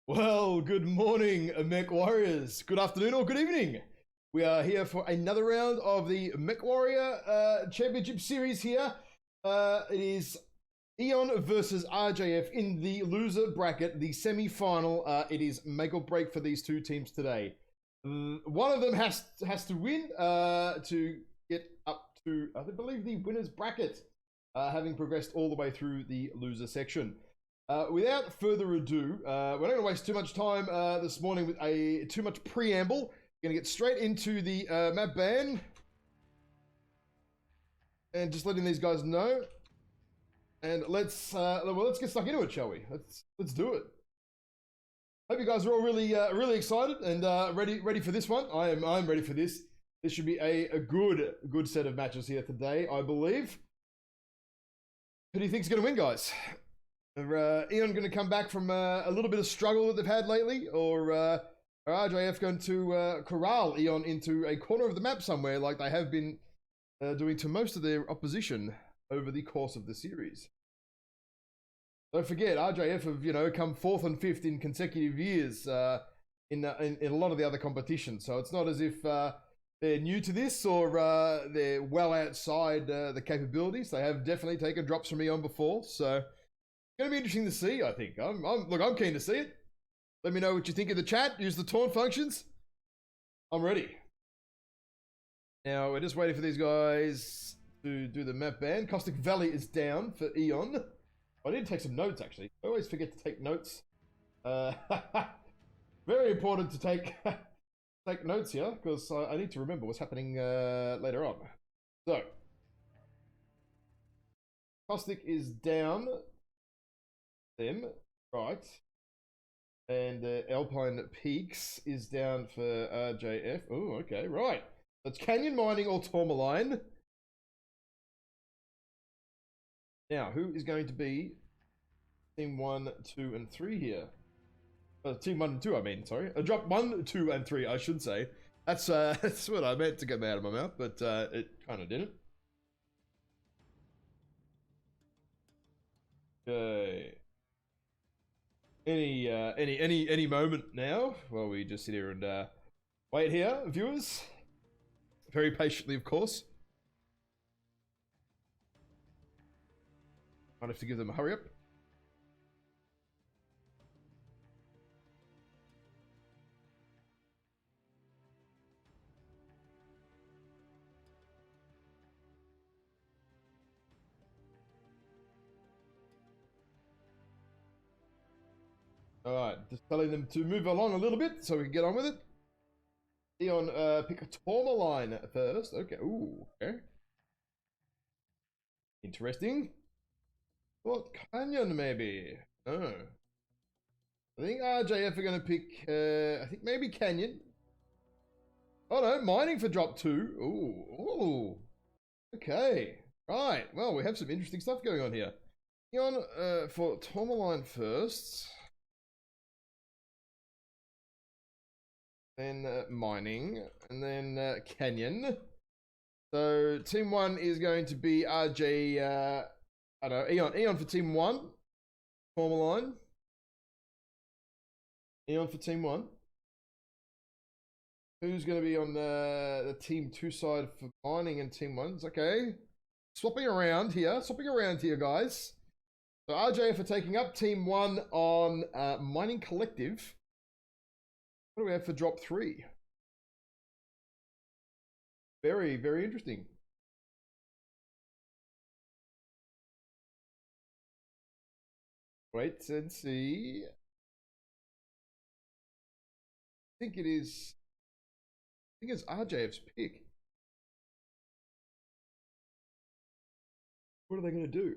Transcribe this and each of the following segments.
Well, good morning, Mech Warriors. Good afternoon or good evening. We are here for another round of the Mech Warrior Championship Series here. It is EON versus RJF in the loser bracket, the semi-final. It is make or break for these two teams today. One of them has to win to get up to, I believe, the winner's bracket, having progressed all the way through the loser section. Without further ado, we're not going to waste too much time this morning with too much preamble. We're going to get straight into the map ban. And just letting these guys know. And let's get stuck into it, shall we? Let's do it. Hope you guys are all really excited and ready for this one. I'm ready for this. This should be a good set of matches here today, I believe. Who do you think's going to win, guys? Are EON going to come back from a little bit of struggle that they've had lately, or are RJF going to corral EON into a corner of the map somewhere like they have been doing to most of their opposition over the course of the series? Don't forget, RJF have come 4th and 5th in consecutive years in a lot of the other competitions, so it's not as if they're new to this or they're well outside the capabilities. They have definitely taken drops from EON before, so it's going to be interesting to see, I think. I'm keen to see it. Let me know what you think in the chat. Use the taunt functions. I'm ready. Now, we're just waiting for these guys to do the map ban. Caustic Valley is down for EON. I did take some notes, actually. I always forget to take notes. Very important to take notes here, because I need to remember what's happening later on. So, Caustic is down. Them, right. And Alpine Peaks is down for RJF. Oh, okay, right. That's Canyon Mining or Tourmaline. Now, who is going to be Team 1, 2, and 3 here? Team 1 and 2, I mean, sorry. Drop 1, 2, and 3, I should say. That's what I meant to get out of my mouth, but it kind of didn't. Okay. Any moment now? Well, we just sit here and wait here, viewers. Very patiently, of course. Might have to give them a hurry up. Alright, just telling them to move along a little bit so we can get on with it. EON, pick a Tourmaline first. Okay, ooh, okay. Interesting. What Canyon, maybe? Oh. I think RJF are going to pick, I think maybe Canyon. Oh no, Mining for drop 2. Ooh. Okay. Right, well, we have some interesting stuff going on here. EON, for Tourmaline first. Then Mining, and then Canyon. So Team 1 is going to be RJ, I don't know, EON for Team 1. Tourmaline. EON for Team 1. Who's going to be on the Team 2 side for Mining and Team 1's? Okay. Swapping around here, guys. So RJF are taking up Team 1 on Mining Collective. What do we have for drop 3? Very interesting. Wait and see. I think it's RJF's pick. What are they going to do?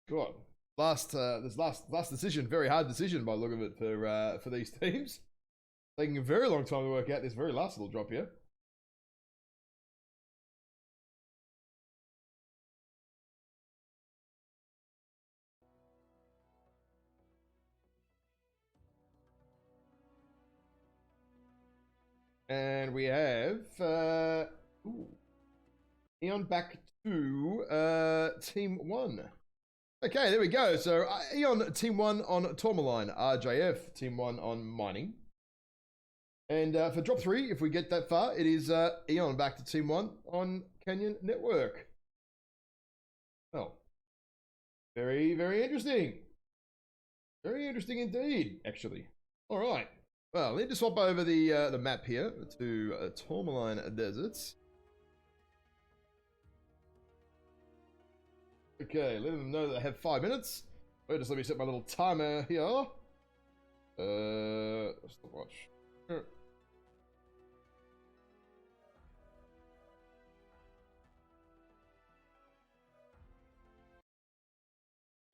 God. This last decision, very hard decision by the look of it for these teams. Taking a very long time to work out this very last little drop here. And we have EON back to Team 1. Okay, there we go. So EON Team 1 on Tourmaline, RJF Team 1 on Mining. And for drop 3, if we get that far, it is EON back to Team 1 on Canyon Network. Oh, very, very interesting. Very interesting indeed, actually. All right. Well, I need to swap over the map here to Tourmaline Deserts. Okay, let them know that I have 5 minutes. Oh, just let me set my little timer here. Stopwatch. Sure.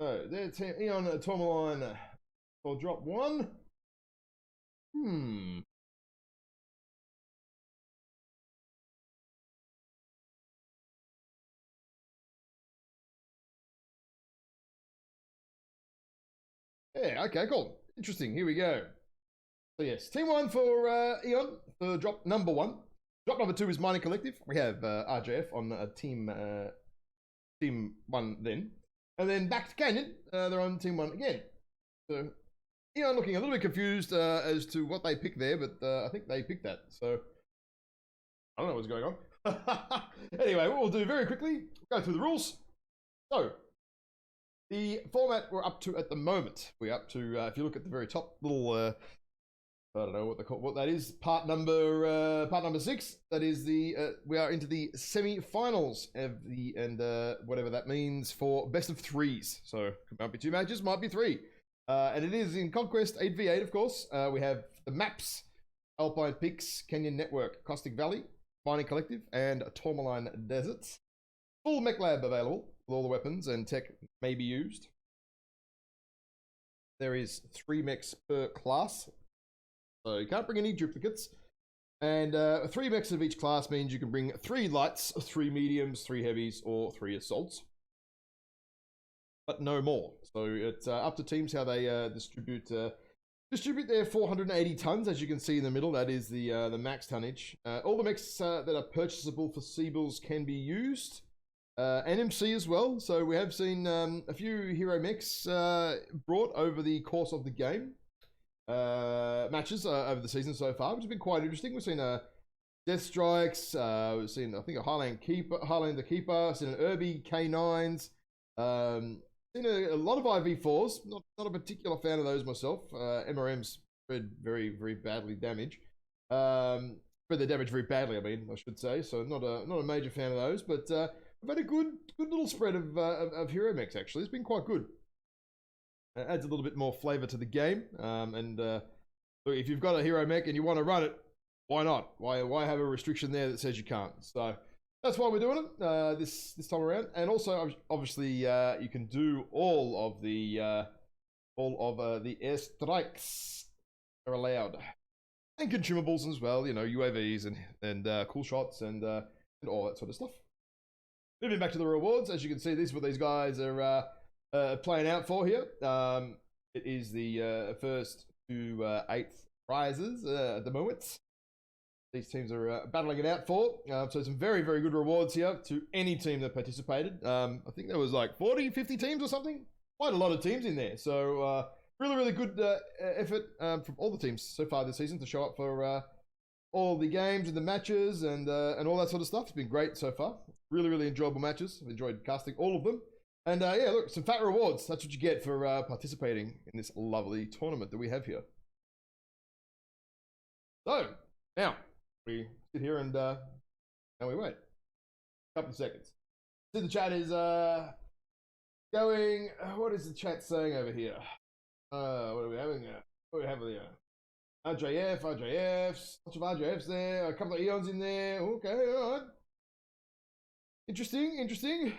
So, there's EON Tourmaline for drop 1. Yeah, okay, cool. Interesting. Here we go. So yes, Team 1 for EON for drop number 1. Drop number 2 is Mining Collective. We have RJF on team 1 then. And then back to Canyon, they're on Team 1 again. So EON looking a little bit confused as to what they picked there, but I think they picked that. So I don't know what's going on. Anyway, what we'll do very quickly, go through the rules. So the format we're up to at the moment, we're up to, if you look at the very top little, I don't know what that is, part number 6. That is the, we are into the semi-finals of the, and whatever that means for best of 3s. So it might be 2 matches, might be 3. And it is in Conquest 8v8, of course. We have the maps, Alpine Peaks, Canyon Network, Caustic Valley, Mining Collective, and Tourmaline Deserts. Full mech lab available with all the weapons and tech may be used. There is 3 mechs per class, so you can't bring any duplicates. And 3 mechs of each class means you can bring 3 lights, 3 mediums, 3 heavies, or 3 assaults. But no more. So it's up to teams how they distribute their 480 tons. As you can see in the middle, that is the max tonnage. All the mechs that are purchasable for Seabills can be used. NMC as well. So we have seen a few hero mechs brought over the course of the game. Matches over the season so far, which has been quite interesting. We've seen Death Strikes, we've seen, I think, a Highlander Keeper, seen an Irby K9s, seen a lot of IV4s, not a particular fan of those myself. MRMs spread very, very badly damage. Spread their damage very badly, I should say, so not a major fan of those, but we've had a good little spread of hero mechs, actually. It's been quite good. It adds a little bit more flavor to the game. And look, if you've got a hero mech and you want to run it, why not? Why have a restriction there that says you can't? So that's why we're doing it this time around. And also, obviously, you can do all of the airstrikes are allowed, and consumables as well. You know, UAVs and cool shots and all that sort of stuff. Moving back to the rewards, as you can see, this is what these guys are playing out for here. It is the first to 8th prizes at the moment. These teams are battling it out for. So some very, very good rewards here to any team that participated. I think there was like 40, 50 teams or something. Quite a lot of teams in there. So really, really good effort from all the teams so far this season to show up for all the games and the matches and all that sort of stuff. It's been great so far. Really, really enjoyable matches. I've enjoyed casting all of them. And yeah, look, some fat rewards. That's what you get for participating in this lovely tournament that we have here. So, now, we sit here and we wait. A couple of seconds. See, the chat is going, what is the chat saying over here? What are we having? What do we have here? RJFs, lots of RJFs there, a couple of EONs in there. Okay, all right. Interesting.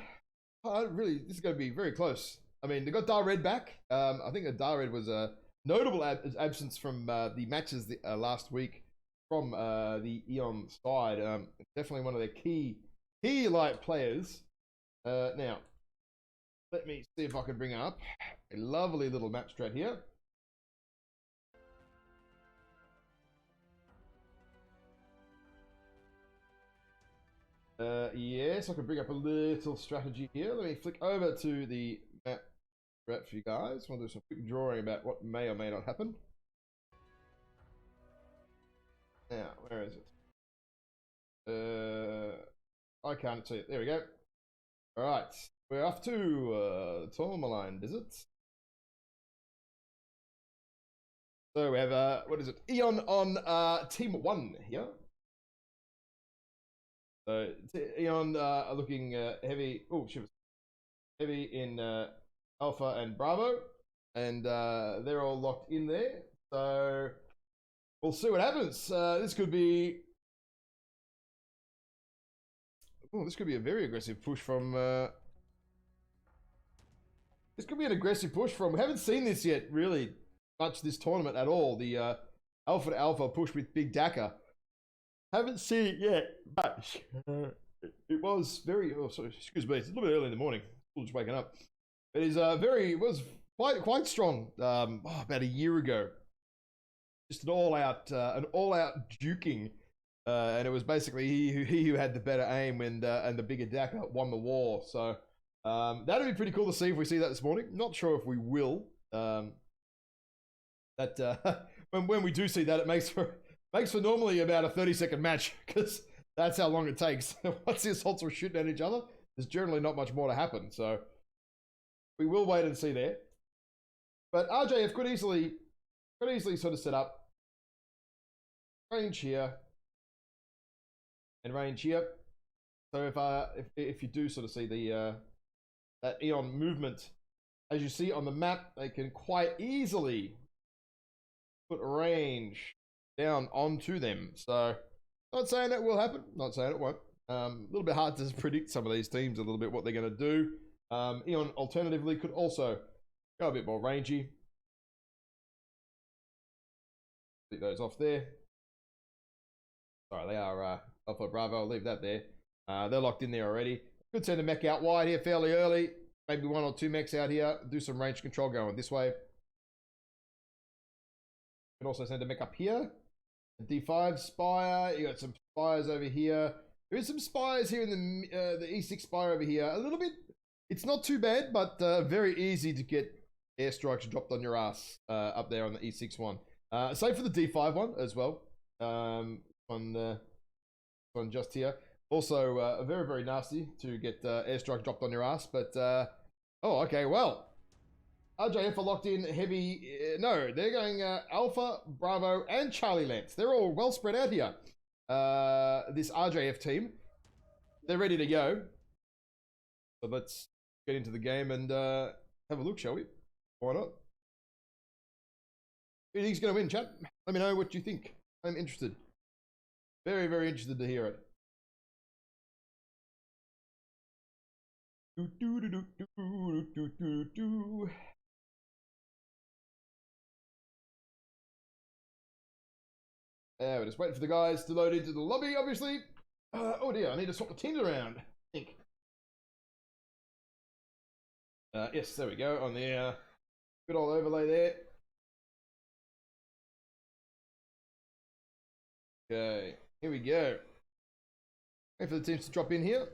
Really, this is going to be very close. I mean, they got Dar Red back. I think Dar Red was a notable absence from the matches last week from the EON side. Definitely one of their key light players. Now, let me see if I can bring up a lovely little map strat here. Yes, I can bring up a little strategy here. Let me flick over to the map for you guys. We'll do some quick drawing about what may or may not happen. Now, where is it? I can't see it. There we go. All right, we're off to the Tourmaline visit. So we have what is it? EON on Team 1 here. So EON are looking heavy. Oh, shivers. Heavy in Alpha and Bravo, and they're all locked in there. So we'll see what happens. This could be. Oh, this could be a very aggressive push from. This could be an aggressive push from. We haven't seen this yet, really, much this tournament at all. The Alpha to Alpha push with Big Dakar. Haven't seen it yet, but it was very. Oh, sorry, excuse me. It's a little bit early in the morning. Still just waking up. It is it was quite strong. About a year ago, just an all-out duking, and it was basically he who had the better aim and the bigger Dakar won the war. So that'd be pretty cool to see if we see that this morning. Not sure if we will. When we do see that, it makes for normally about a 30-second match, because that's how long it takes. Once the assaults are shooting at each other, there's generally not much more to happen. So we will wait and see there. But RJF could easily sort of set up range here and range here. So if you do sort of see the that EON movement, as you see on the map, they can quite easily put range down onto them. So not saying that will happen, not saying it won't. A little bit hard to predict some of these teams, a little bit what they're going to do. EON alternatively could also go a bit more rangy. Leave those off there. Sorry, they are Alpha Bravo. I'll leave that there. They're locked in there already. Could send a mech out wide here fairly early. Maybe 1 or 2 mechs out here. Do some range control going this way. Can also send a mech up here. A D5 Spire. You got some Spires over here. There is some Spires here in the E6 Spire over here. A little bit. It's not too bad, but very easy to get airstrikes dropped on your ass up there on the E6 one. Same for the D5 one as well. On just here. Also, very, very nasty to get airstrike dropped on your ass. But, oh, okay, well. RJF are locked in heavy. No, they're going Alpha, Bravo, and Charlie Lance. They're all well spread out here. This RJF team. They're ready to go. So let's get into the game and have a look, shall we? Why not? Who do you think's going to win, chat? Let me know what you think. I'm interested. Very, very interested to hear it. Yeah, we're just waiting for the guys to load into the lobby, obviously. Oh dear, I need to swap the teams around, I think. Yes, there we go, on the good old overlay there. Okay, here we go. Wait for the teams to drop in here.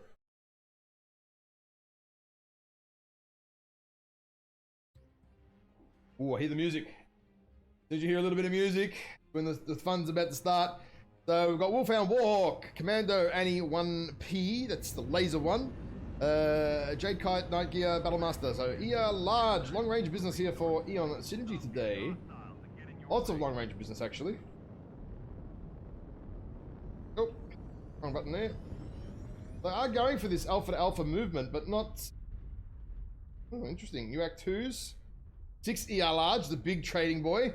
Oh, I hear the music. Did you hear a little bit of music when the fun's about to start? So we've got Wolfhound Warhawk, Commando Annie 1P, that's the laser one. Jade Kite, Night Gear, Battlemaster. So large, long range business here for EON Synergy today. Lots of long range business actually. Oh, wrong button there. They are going for this alpha to alpha movement, but not. Oh, interesting. New Act 2s. 6 large, the big trading boy.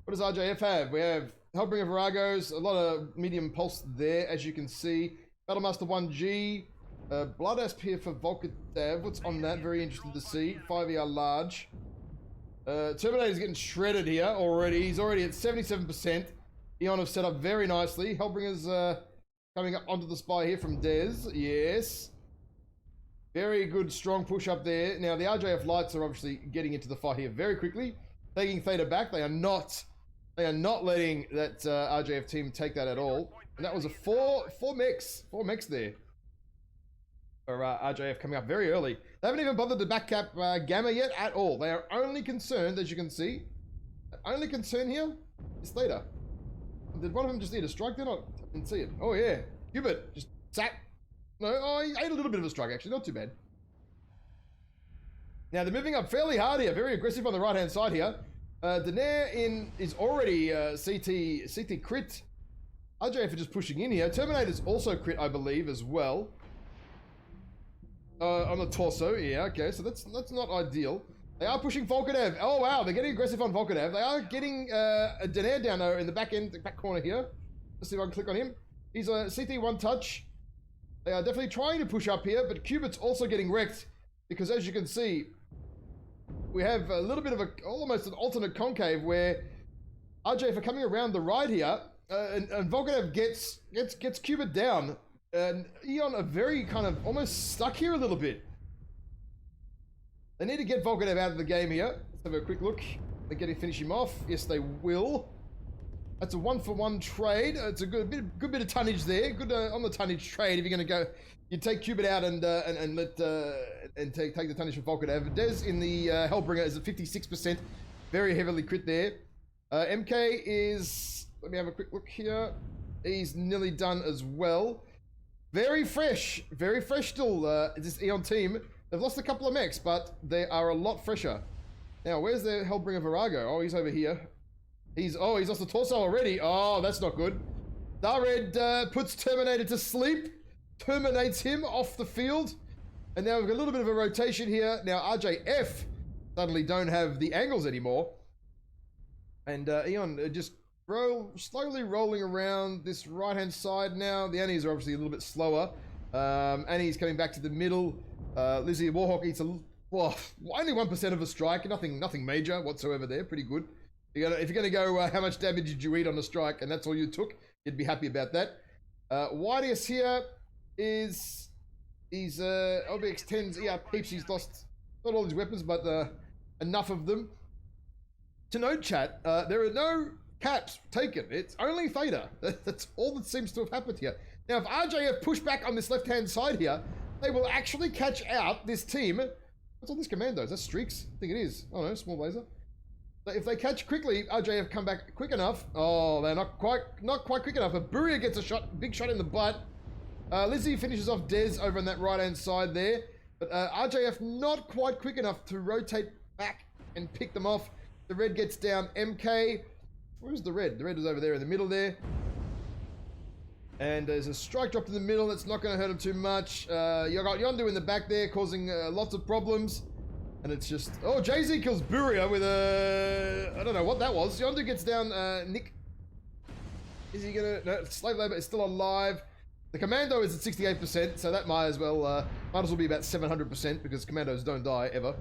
What does RJF have? We have Hellbringer Viragos, a lot of medium pulse there, as you can see. Battlemaster 1G. Blood Asp here for Volkadev. What's on that? Very interested to see. 5 large. Terminator's getting shredded here already. He's already at 77%. EON have set up very nicely. Hellbringer's coming up onto the spy here from Dez. Yes. Very good, strong push up there. Now, the RJF lights are obviously getting into the fight here very quickly. Taking Theta back. They are not letting that RJF team take that at all. And that was a four mechs there. for RJF coming up very early. They haven't even bothered to backcap Gamma yet at all. They are only concerned, as you can see, only concern here is Theta. Did one of them just eat a strike then? I didn't see it. Oh yeah, Hubert just sat. No, oh, he ate a little bit of a strike actually, not too bad. Now they're moving up fairly hard here, very aggressive on the right hand side here. Daenerys is already CT crit. RJF are just pushing in here. Terminator's also crit, I believe, as well. On the torso, yeah, okay, so that's not ideal. They are pushing Volkadev. Oh wow, they're getting aggressive on Volkadev. They are getting a Daenerys down there in the back corner here. Let's see if I can click on him. He's a CT one touch. They are definitely trying to push up here, but Cubert's also getting wrecked because, as you can see, we have a little bit of almost an alternate concave where RJF are coming around the right here, and Volkadev gets Cubert down, and EON are very kind of almost stuck here a little bit. They need to get Volkadev out of the game here. Let's have a quick look. They're getting finish him off. Yes, they will. That's a 1-for-1 trade. It's a good bit of tonnage there. Good on the tonnage trade. If you're going to go, you take Cubert out and take the tonnage from Volkadev. Dez in the Hellbringer is at 56%, very heavily crit there. MK is, let me have a quick look here. He's nearly done as well. Very fresh still. This EON team. They've lost a couple of mechs, but they are a lot fresher. Now, where's the Hellbringer Virago? Oh, he's over here. He's lost the torso already. Oh, that's not good. Darred puts Terminator to sleep, terminates him off the field, and now we've got a little bit of a rotation here. Now RJF suddenly don't have the angles anymore, and EON just slowly rolling around this right-hand side now. The Annies are obviously a little bit slower. Annie's coming back to the middle. Lizzie Warhawk eats only 1% of a strike, nothing major whatsoever there. Pretty good. If you're gonna go, how much damage did you eat on the strike, and that's all you took, you'd be happy about that. Whiteus here is OBX 10s. Yeah, peeps. He's lost not all his weapons, but enough of them. To note, chat, there are no caps taken. It's only Theta. That's all that seems to have happened here. Now, if RJF push back on this left-hand side here, they will actually catch out this team. What's on this commando? Is that streaks? I think it is. Oh no, small laser. If they catch quickly, RJF come back quick enough. Oh, they're not quite quick enough. But Buria gets a big shot in the butt. Lizzie finishes off Dez over on that right-hand side there. But RJF not quite quick enough to rotate back and pick them off. The red gets down. MK, where's the red? The red is over there in the middle there. And there's a strike drop in the middle. That's not going to hurt him too much. You got Yondu in the back there causing lots of problems. And it's just, oh, Jay-Z kills Buria with a, I don't know what that was. Yondu gets down, Nick. Is he gonna, no, Slave Labor is still alive. The Commando is at 68%, so that might as well be about 700% because Commandos don't die ever.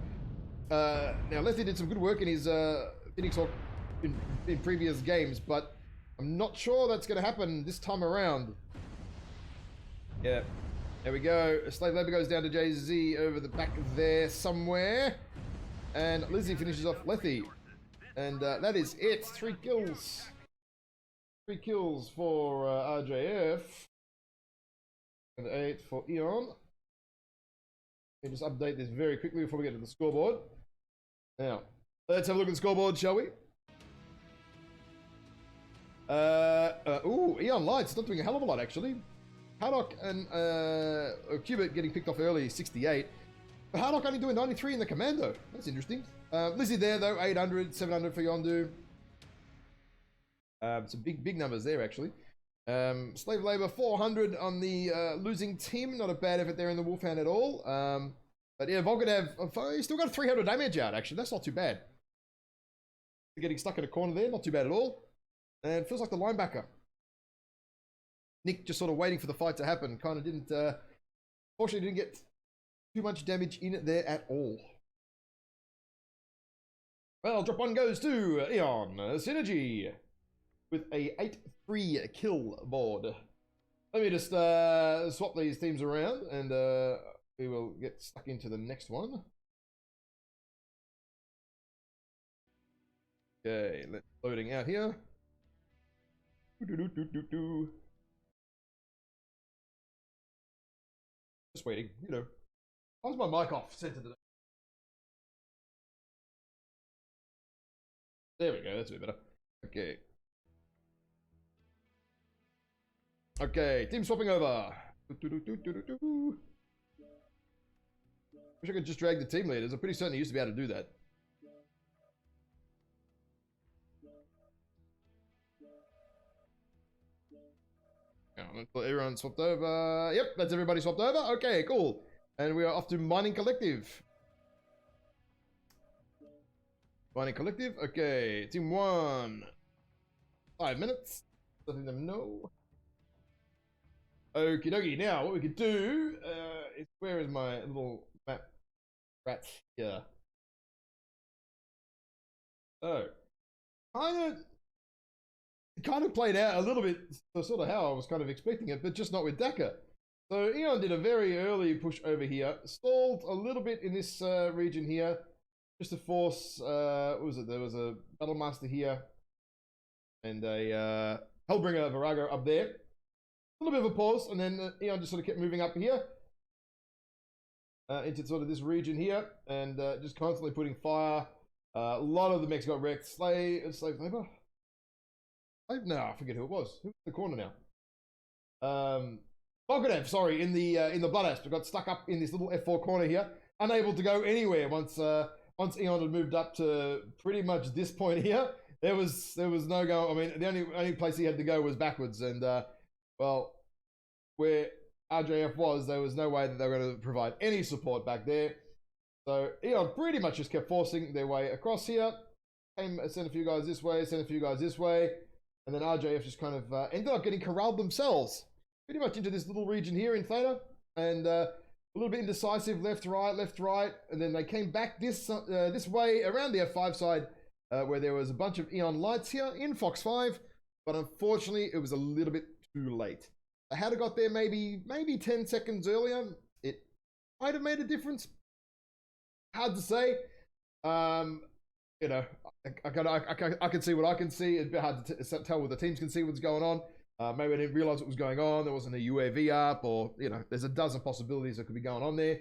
Now, Lethe did some good work in his Phoenix Hawk in previous games, but I'm not sure that's gonna happen this time around. Yeah. There we go. Slave Labor goes down to Jay-Z over the back there somewhere. And Lizzie finishes off Lethe. And that is it. 3 kills. 3 kills for RJF. And 8 for EON. Let me just update this very quickly before we get to the scoreboard. Now, let's have a look at the scoreboard, shall we? Ooh, EON Lights not doing a hell of a lot, actually. Hardock and Cubert getting picked off early, 68. But Hardock only doing 93 in the Commando. That's interesting. Lizzie there, though, 800, 700 for Yondu. Some big numbers there, actually. Slave Labor, 400 on the losing team. Not a bad effort there in the Wolfhound at all. But yeah, Volkadev, he's still got 300 damage out, actually. That's not too bad. Getting stuck in a corner there, not too bad at all. And it feels like the linebacker. Nick just sort of waiting for the fight to happen. Kind of didn't, fortunately didn't get too much damage in it there at all. Well, drop 1 goes to EON Synergy with a 8-3 kill board. Let me just swap these teams around and we will get stuck into the next one. Okay, let's loading out here. Just waiting, you know. Why's my mic off? Center today. There we go, that's a bit better. Okay. Okay, team swapping over. Wish I could just drag the team leaders. I'm pretty certain I used to be able to do that. Everyone swapped over. Yep, that's everybody swapped over. Okay, cool. And we are off to Mining Collective. Mining Collective. Okay, team 1. 5 minutes. Letting them know. Okie dokie. Now, what we could do is, where is my little map rat here? Oh, kind of played out a little bit, sort of how I was kind of expecting it, but just not with Dakar. So EON did a very early push over here, stalled a little bit in this region here, just to force. What was it? There was a Battle Master here, and a Hellbringer Virago up there. A little bit of a pause, and then EON just sort of kept moving up here into sort of this region here, and just constantly putting fire. A lot of the mechs got wrecked. Slave labor. No, I forget who it was. Who's in the corner now? Bogdanev, sorry, in the Blood Asp, got stuck up in this little F4 corner here, unable to go anywhere once EON had moved up to pretty much this point here. There was no go. I mean, the only place he had to go was backwards, and well, where RJF was, there was no way that they were going to provide any support back there. So EON pretty much just kept forcing their way across here. Sent a few guys this way, sent a few guys this way, and then RJF just kind of ended up getting corralled themselves pretty much into this little region here in Theta, and a little bit indecisive, left, right, and then they came back this way around the F5 side, where there was a bunch of EON lights here in Fox 5, but unfortunately it was a little bit too late. They had got there maybe 10 seconds earlier. It might have made a difference. Hard to say. You know, I can see what I can see. It's a bit hard to tell what the teams can see what's going on. Maybe I didn't realize what was going on. There wasn't a UAV up, or, you know, there's a dozen possibilities that could be going on there.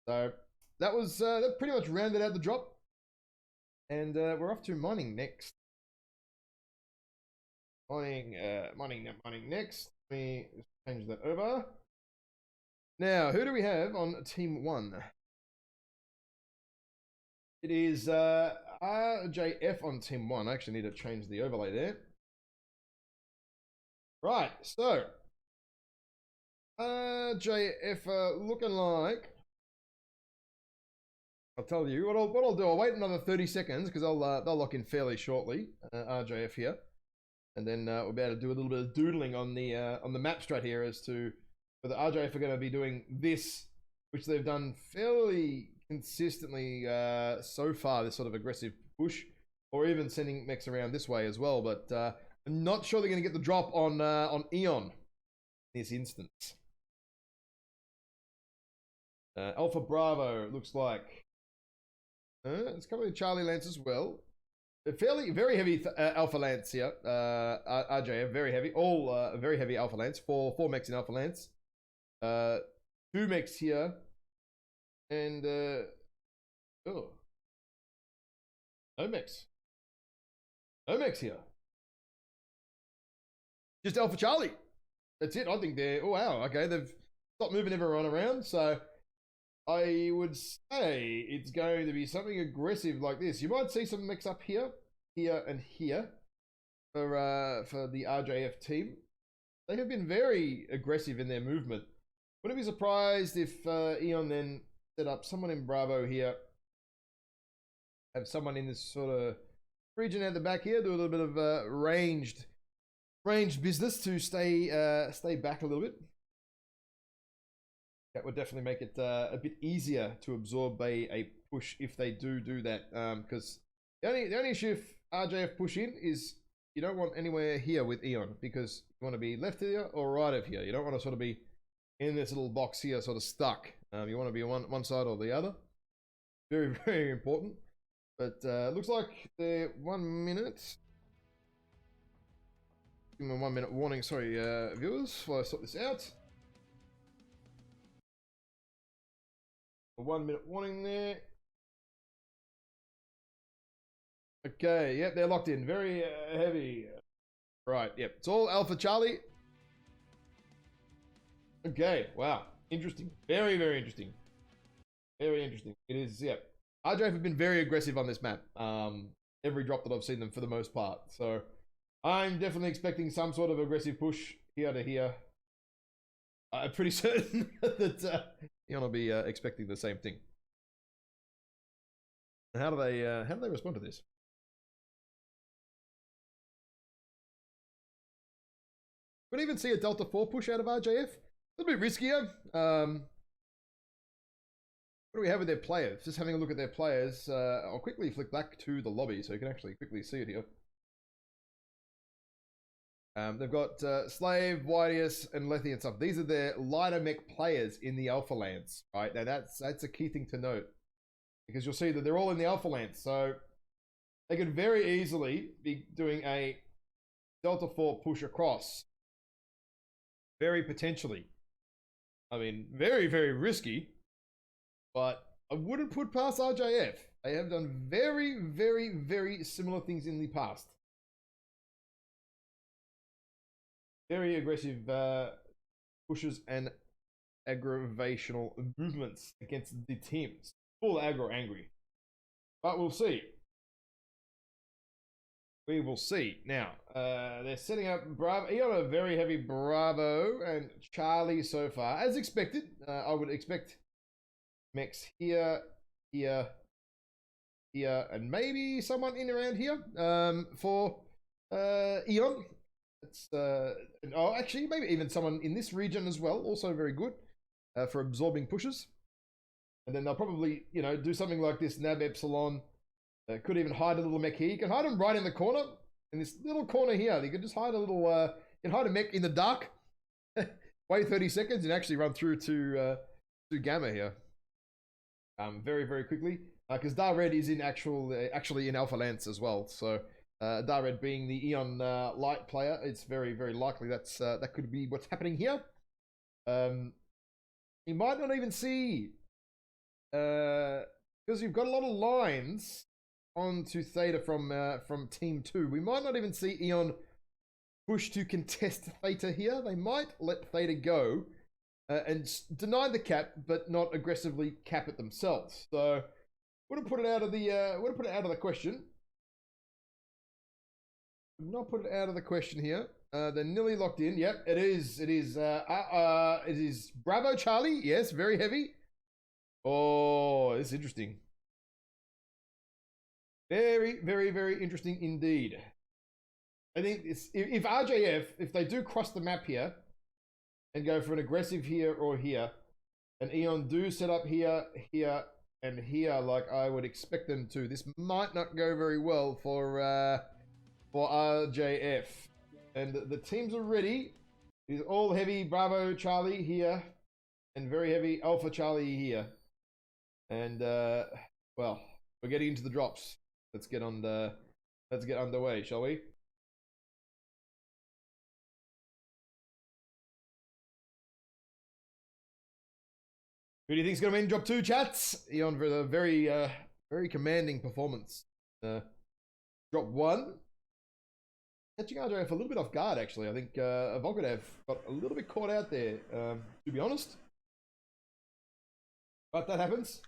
So that was that pretty much rounded out the drop. And we're off to mining next. Mining next. Let me change that over. Now, who do we have on team 1? It is RJF on team 1. I actually need to change the overlay there. Right, so RJF looking like, I'll tell you what I'll do. I'll wait another 30 seconds because they'll lock in fairly shortly. RJF here, and then we'll be able to do a little bit of doodling on the map strat here as to whether RJF are going to be doing this, which they've done fairly consistently so far, this sort of aggressive push, or even sending mechs around this way as well. But I'm not sure they're going to get the drop on EON in this instance. Alpha Bravo looks like it's coming with Charlie Lance as well. Very heavy Alpha Lance here. RJF, very heavy. All very heavy Alpha Lance. Four mechs in Alpha Lance. 2 mechs here. And oh, no mechs here. Just Alpha Charlie. That's it. I think they're, oh wow, okay, they've stopped moving everyone around. So I would say it's going to be something aggressive like this. You might see some mechs up here, and here for the RJF team. They have been very aggressive in their movement. Wouldn't be surprised if EON then set up someone in Bravo here, have someone in this sort of region at the back here, do a little bit of ranged business to stay back a little bit. That would definitely make it a bit easier to absorb a push if they do that. Because the only issue if RJF push in is you don't want anywhere here with EON, because you want to be left here or right of here. You don't want to sort of be in this little box here, sort of stuck. You want to be on one side or the other. Very, very important. But looks like they're 1 minute. Give me a 1 minute warning, sorry, viewers, while I sort this out. A 1 minute warning there. Okay, yep, they're locked in. Very heavy. Right, yep. It's all Alpha Charlie. Okay, wow. Interesting. Very, very interesting. Very interesting. It is, yep. RJF have been very aggressive on this map. Every drop that I've seen them for the most part. So I'm definitely expecting some sort of aggressive push here to here. I'm pretty certain that EON will be expecting the same thing. How do they respond to this? Could even see a Delta 4 push out of RJF. A little bit riskier. What do we have with their players? Just having a look at their players. I'll quickly flick back to the lobby so you can actually quickly see it here. They've got Slave, Whiteus, and Lethy and stuff. These are their lighter mech players in the Alpha Lance, right? Now that's a key thing to note, because you'll see that they're all in the Alpha Lance, so they could very easily be doing a Delta 4 push across. Very potentially. I mean, very, very risky, but I wouldn't put past RJF. They have done very, very, very similar things in the past. Very aggressive pushes and aggravational movements against the teams. Full aggro angry. But we'll see. We will see. Now, they're setting up Bravo. EON a very heavy Bravo and Charlie so far. As expected, I would expect mechs here, here, here, and maybe someone in around here for EON. It's oh, actually, maybe even someone in this region as well. Also very good for absorbing pushes. And then they'll probably, you know, do something like this. Nab Epsilon could even hide a little mech here. You can hide them right in the corner, in this little corner here. You can just hide a little. You can hide a mech in the dark. Wait 30 seconds and actually run through to Gamma here. Very, very quickly, because Dar-Red is in actually in Alpha Lance as well. So Dar-Red being the EON light player, it's very, very likely that could be what's happening here. You might not even see, because you've got a lot of lines onto Theta from Team 2. We might not even see EON push to contest Theta here. They might let Theta go and deny the cap, but not aggressively cap it themselves. So wouldn't put it out of the question. Would not put it out of the question here. They're nearly locked in. Yep, it is. It is Bravo Charlie. Yes, very heavy. Oh, it's interesting. Very, very, very interesting indeed. I think if RJF, if they do cross the map here and go for an aggressive here or here, and EON do set up here, here, and here, like I would expect them to, this might not go very well for RJF. And the teams are ready. It's all heavy Bravo Charlie here, and very heavy Alpha Charlie here. And well, we're getting into the drops. Let's get underway, shall we? Who do you think is going to win drop 2, chats? EON for a very, very commanding performance. Drop 1. Catching RJF a little bit off guard, actually. I think Volkadev got a little bit caught out there, to be honest. But that happens.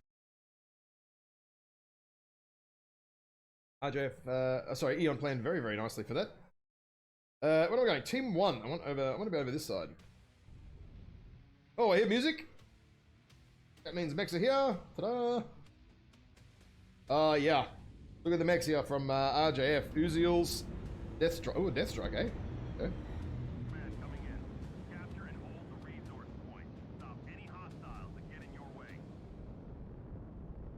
RJF, sorry, EON planned very, very nicely for that. Where am I going? Team 1. I want to be over this side. Oh, I hear music. That means mechs are here. Ta-da! Yeah. Look at the mechs here from RJF. Uziels. Deathstrike. Oh, Deathstrike, eh? Okay. Command coming in. Capture and hold the resource point. Stop any hostiles that get in your way.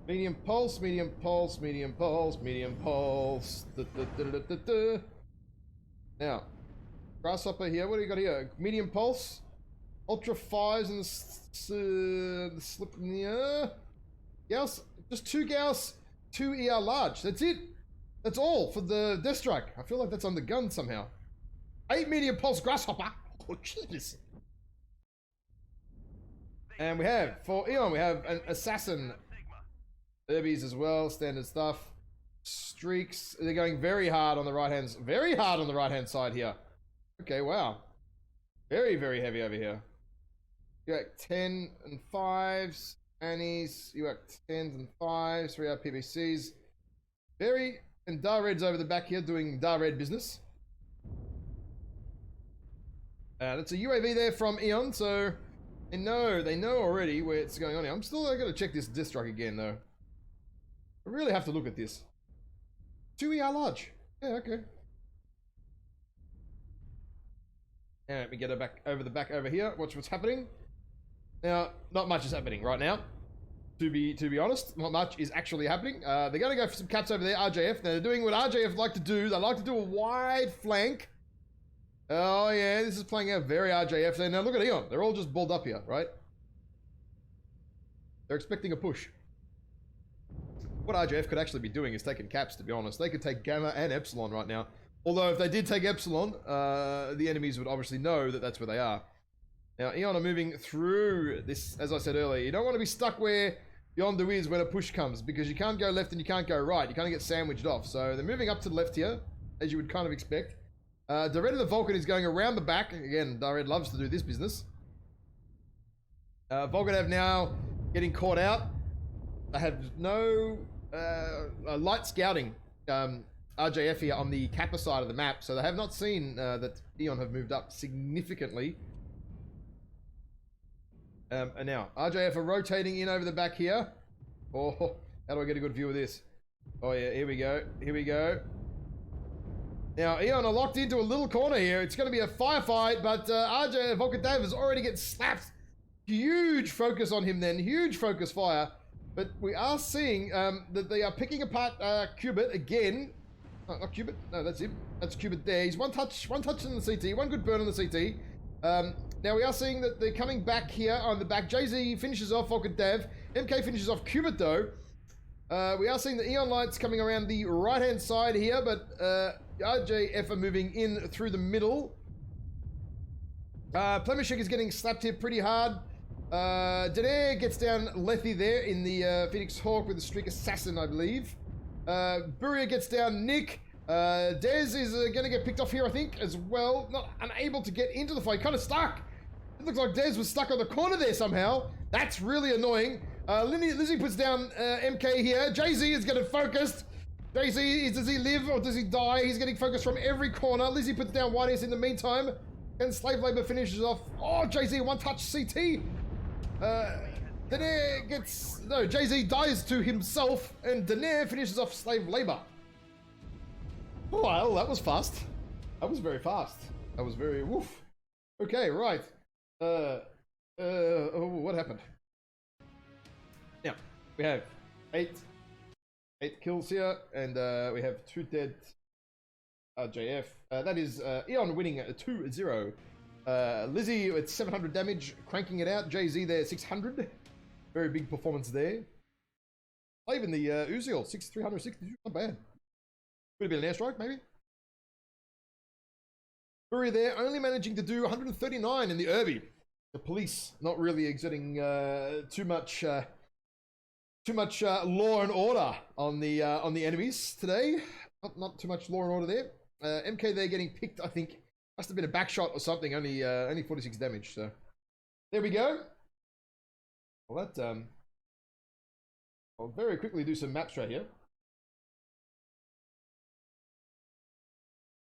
Medium pulse, medium pulse, medium pulse, medium pulse. Now, Grasshopper here. What do you got here? Medium pulse. Ultra 5s and the slip in the air. Gauss. Just 2 Gauss, 2 ER large. That's it. That's all for the Deathstrike. I feel like that's on the gun somehow. 8 medium pulse Grasshopper. Oh, Jesus. And we have, for Eon, we have an Assassin. Herbies as well, standard stuff. Streaks, they're going very hard on the right-hand side here. Okay, wow. Very, very heavy over here. You got 10 and 5s, Annies, you got 10s and 5s, 3 PBCs. Very, and Dar Red's over the back here doing Dar Red business. That's a UAV there from Eon, so they know already where it's going on here. I gotta check this disc strike again though. I really have to look at this. 2 ER large. Yeah, okay. And let me get it back over here. Watch what's happening. Now, not much is happening right now. To be honest, not much is actually happening. They're going to go for some caps over there, RJF. Now, they're doing what RJF like to do. They like to do a wide flank. Oh, yeah, this is playing out very RJF there. Now, look at Eon. They're all just balled up here, right? They're expecting a push. What RJF could actually be doing is taking caps, to be honest. They could take Gamma and Epsilon right now. Although, if they did take Epsilon, the enemies would obviously know that that's where they are. Now, Eon are moving through this, as I said earlier. You don't want to be stuck where Yondu is when a push comes, because you can't go left and you can't go right. You kind of get sandwiched off. So they're moving up to the left here, as you would kind of expect. Dared of the Vulcan is going around the back. Again, Dared loves to do this business. Volgadev now getting caught out. They have no light scouting RJF here on the Kappa side of the map, so they have not seen that Eon have moved up significantly. And now, RJF are rotating in over the back here. Oh, how do I get a good view of this? Oh yeah, here we go. Here we go. Now, Eon are locked into a little corner here. It's going to be a firefight, but RJ Volkadev is already getting slapped. Huge focus on him then. Huge focus fire. But we are seeing that they are picking apart Cubit again. Oh, not Cubit. No, that's him. That's Cubit there. He's one touch on the CT. One good burn on the CT. Now we are seeing that they're coming back here on the back. JZ finishes off Volkadev. MK finishes off Cubit though. We are seeing the Eon lights coming around the right-hand side here, but RJF are moving in through the middle. Plemishik is getting slapped here pretty hard. Danair gets down Lethy there in the Phoenix Hawk with the Streak Assassin, I believe. Buria gets down Nick. Dez is going to get picked off here, I think, as well. Not unable to get into the fight. Kind of stuck. It looks like Dez was stuck on the corner there somehow. That's really annoying. Lizzie puts down MK here. Jay-Z is getting focused. Jay-Z, does he live or does he die? He's getting focused from every corner. Lizzie puts down Whiteys in the meantime. And Slave Labor finishes off. Oh, Jay-Z, one-touch CT. Danair gets... No, Jay-Z dies to himself. And Danair finishes off Slave Labor. Well, that was fast. That was very fast. That was very... Woof. Okay, right. Oh, what happened? Now, we have 8 kills here, and we have 2 dead RJF. That is Eon winning 2-0. Lizzie with 700 damage, cranking it out. Jay-Z there, 600. Very big performance there. Even the Uziel, 362, not bad. Could have been an airstrike, maybe. Bury there, only managing to do 139 in the Irby. The police not really exerting too much law and order on the enemies today. Not too much law and order there. MK there getting picked, I think. Must have been a back shot or something. Only 46 damage. So there we go. Well, that I'll very quickly do some map strat here.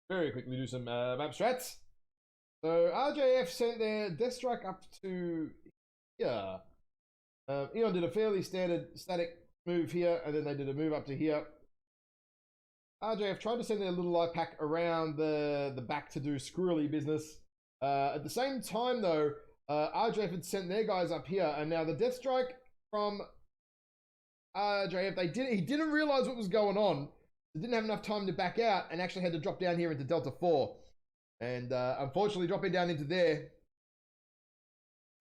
Very quickly do some map strats. So RJF sent their Death Strike up to here. Eon did a fairly standard static move here, and then they did a move up to here. RJF tried to send their little light pack around the back to do squirrely business. At the same time, though, RJF had sent their guys up here, and now the Death Strike from RJF, he didn't realize what was going on. They didn't have enough time to back out and actually had to drop down here into Delta 4. And unfortunately, dropping down into there,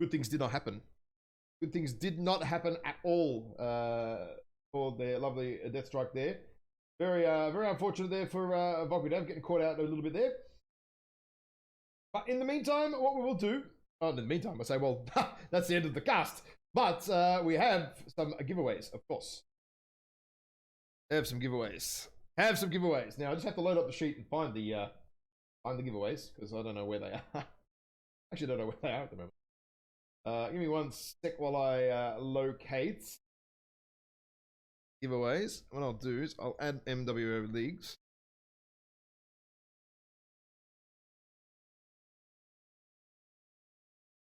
good things did not happen. Good things did not happen at all for their lovely Death Strike there. Very unfortunate there for Volkadev getting caught out a little bit there. But in the meantime, what we will do, Oh, in the meantime, I say, well, that's the end of the cast. But we have some giveaways, of course. Have some giveaways. Now I just have to load up the sheet and find the giveaways because I don't know where they are. Actually, don't know where they are at the moment. Give me one sec while I locate giveaways. What I'll do is I'll add MWO leagues.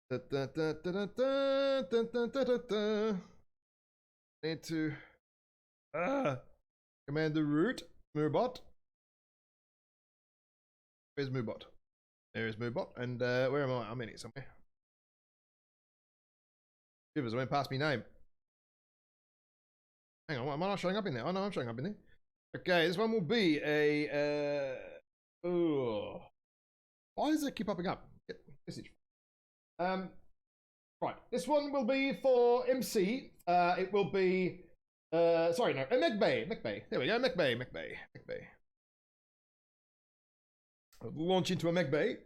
Need to command the root Moobot. Where's Moobot? There is Moobot. And where am I? I'm in it somewhere. Shivers, I went past me name. Hang on, am I not showing up in there? Oh no, I'm showing up in there. Okay, this one will be a why does it keep popping up? Message. Right, this one will be for MC. It will be sorry, no, McBay. There we go, McBay. I'll launch into a McBay.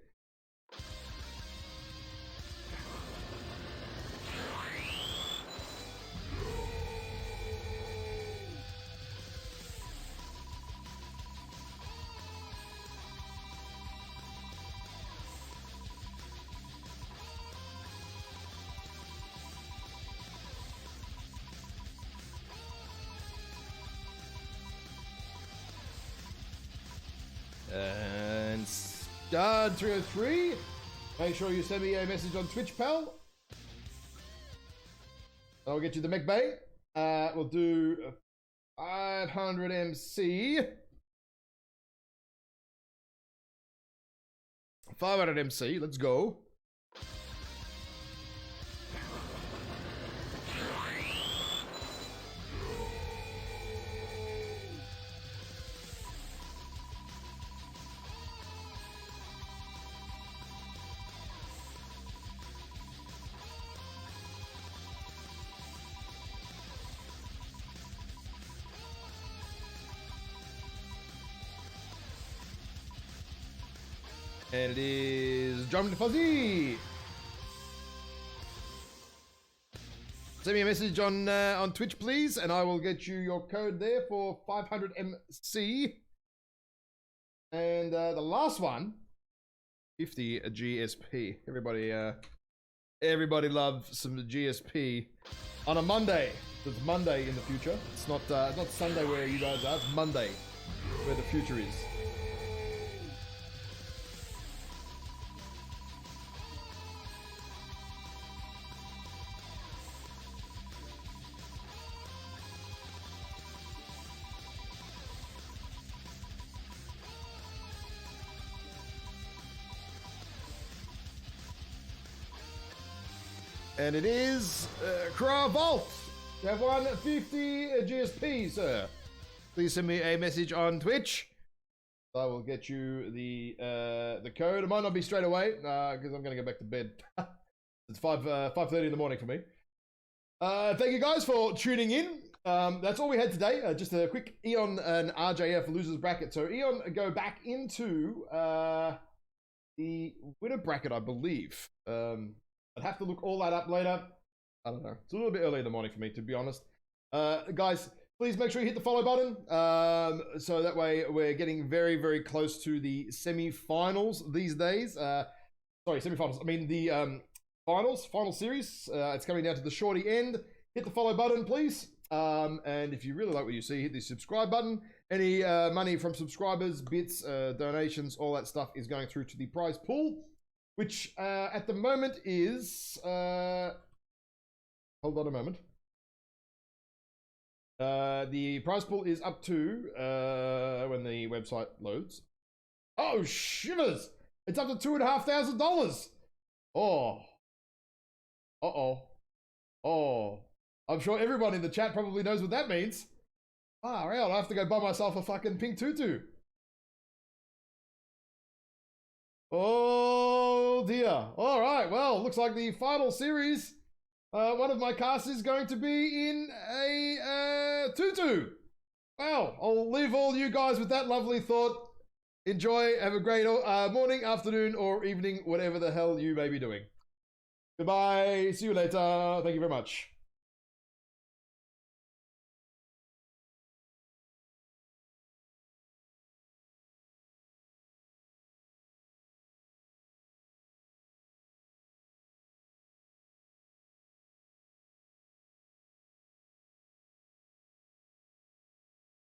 And Stud 303, make sure you send me a message on Twitch, pal. I'll get you the McBay. We'll do 500 MC. 500 MC, let's go. And it is Drum Fuzzy. Send me a message on Twitch, please, and I will get you your code there for 500 MC. And the last one, 50 GSP. Everybody loves some GSP on a Monday. It's Monday in the future. It's not Sunday where you guys are. It's Monday where the future is. And it is Cravault. You have 150 GSP, sir. Please send me a message on Twitch. I will get you the code. It might not be straight away because I'm going to go back to bed. It's 5:30 in the morning for me. Thank you guys for tuning in. That's all we had today. Just a quick EON and RJF losers bracket. So EON go back into the winner bracket, I believe. I'd have to look all that up later. I don't know. It's a little bit early in the morning for me, to be honest. Guys, please make sure you hit the follow button. So that way we're getting very, very close to the semi-finals these days. Sorry, semi-finals. I mean the final series. It's coming down to the shorty end. Hit the follow button, please. And if you really like what you see, hit the subscribe button. Any money from subscribers, bits, donations, all that stuff is going through to the prize pool, which at the moment is hold on a moment. The prize pool is up to when the website loads. Oh shivers! It's up to $2,500. Oh, I'm sure everyone in the chat probably knows what that means. Right, I have to go buy myself a fucking pink tutu. Oh dear. All right, well, looks like the final series, one of my casts is going to be in a tutu. Well, I'll leave all you guys with that lovely thought. Enjoy, have a great morning, afternoon, or evening, whatever the hell you may be doing. Goodbye. See you later. Thank you very much.